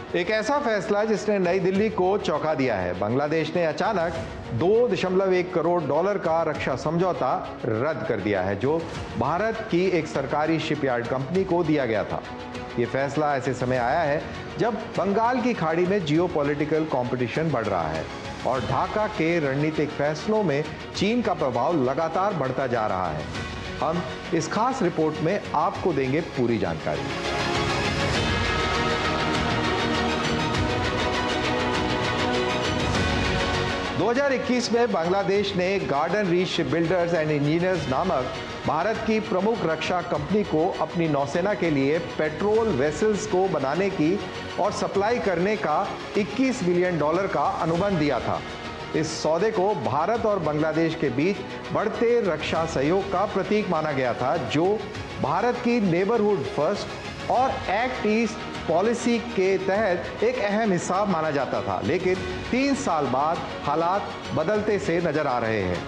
एक ऐसा फैसला जिसने नई दिल्ली को चौंका दिया है। बांग्लादेश ने अचानक 2.1 करोड़ डॉलर का रक्षा समझौता रद्द कर दिया है, जो भारत की एक सरकारी शिपयार्ड कंपनी को दिया गया था। ये फैसला ऐसे समय आया है जब बंगाल की खाड़ी में जियोपॉलिटिकल कंपटीशन बढ़ रहा है और ढाका के रणनीतिक फैसलों में चीन का प्रभाव लगातार बढ़ता जा रहा है। हम इस खास रिपोर्ट में आपको देंगे पूरी जानकारी। 2021 में बांग्लादेश ने garden reach shipbuilders and engineers नामक भारत की प्रमुख रक्षा कंपनी को अपनी नौसेना के लिए पेट्रोल वेसल्स को बनाने की और सप्लाई करने का 21 बिलियन डॉलर का अनुबंध दिया था। इस सौदे को भारत और बांग्लादेश के बीच बढ़ते रक्षा सहयोग का प्रतीक माना गया था, जो भारत की नेबरहुड फर्स्ट और एक्ट ईस्ट पॉलिसी के तहत एक अहम हिस्सा माना जाता था। लेकिन 3 साल बाद हालात बदलते से नजर आ रहे हैं।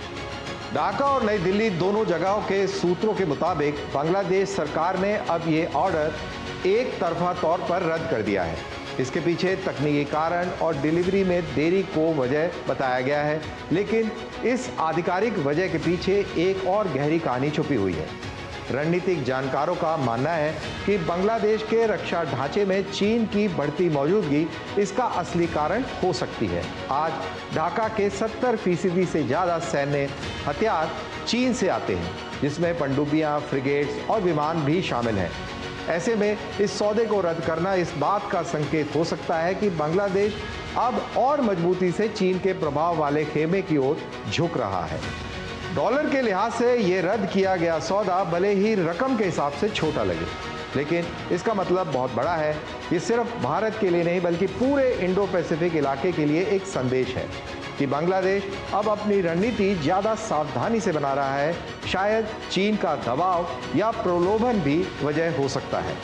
ढाका और नई दिल्ली दोनों जगहों के सूत्रों के मुताबिक बांग्लादेश सरकार ने अब ये ऑर्डर एक तरफा तौर पर रद्द कर दिया है। इसके पीछे तकनीकी कारण और डिलीवरी में देरी को वजह बताया गया है, लेकिन इस आधिकारिक वजह के पीछे एक और गहरी कहानी छुपी हुई है। रणनीतिक जानकारों का मानना है कि बांग्लादेश के रक्षा ढांचे में चीन की बढ़ती मौजूदगी इसका असली कारण हो सकती है। आज ढाका के 70% से ज़्यादा सैन्य हथियार चीन से आते हैं, जिसमें पनडुब्बियां, फ्रिगेट्स और विमान भी शामिल हैं। ऐसे में इस सौदे को रद्द करना इस बात का संकेत हो सकता है कि बांग्लादेश अब और मजबूती से चीन के प्रभाव वाले खेमे की ओर झुक रहा है। डॉलर के लिहाज से ये रद्द किया गया सौदा भले ही रकम के हिसाब से छोटा लगे, लेकिन इसका मतलब बहुत बड़ा है। ये सिर्फ भारत के लिए नहीं बल्कि पूरे इंडो पैसिफिक इलाके के लिए एक संदेश है कि बांग्लादेश अब अपनी रणनीति ज़्यादा सावधानी से बना रहा है। शायद चीन का दबाव या प्रलोभन भी वजह हो सकता है।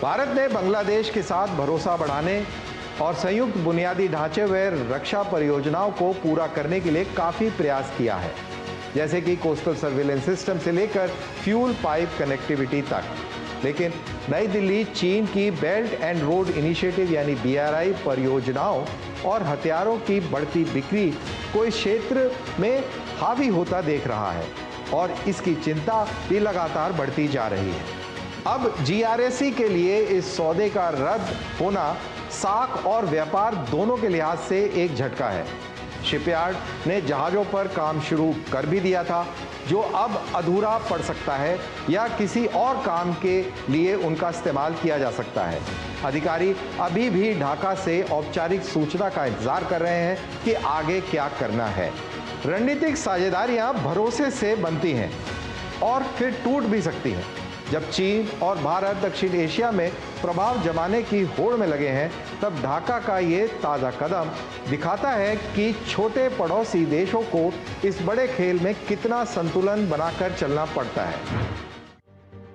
भारत ने बांग्लादेश के साथ भरोसा बढ़ाने और संयुक्त बुनियादी ढांचे व रक्षा परियोजनाओं को पूरा करने के लिए काफ़ी प्रयास किया है, जैसे कि कोस्टल सर्विलेंस सिस्टम से लेकर फ्यूल पाइप कनेक्टिविटी तक। लेकिन नई दिल्ली चीन की बेल्ट एंड रोड इनिशिएटिव यानी BRI परियोजनाओं और हथियारों की बढ़ती बिक्री को इस क्षेत्र में हावी होता देख रहा है और इसकी चिंता भी लगातार बढ़ती जा रही है। अब GRSE के लिए इस सौदे का रद्द होना साख और व्यापार दोनों के लिहाज से एक झटका है। शिपयार्ड ने जहाज़ों पर काम शुरू कर भी दिया था, जो अब अधूरा पड़ सकता है या किसी और काम के लिए उनका इस्तेमाल किया जा सकता है। अधिकारी अभी भी ढाका से औपचारिक सूचना का इंतजार कर रहे हैं कि आगे क्या करना है। रणनीतिक साझेदारियां भरोसे से बनती हैं और फिर टूट भी सकती हैं। जब चीन और भारत दक्षिण एशिया में प्रभाव जमाने की होड़ में लगे हैं, तब ढाका का ये ताज़ा कदम दिखाता है कि छोटे पड़ोसी देशों को इस बड़े खेल में कितना संतुलन बनाकर चलना पड़ता है।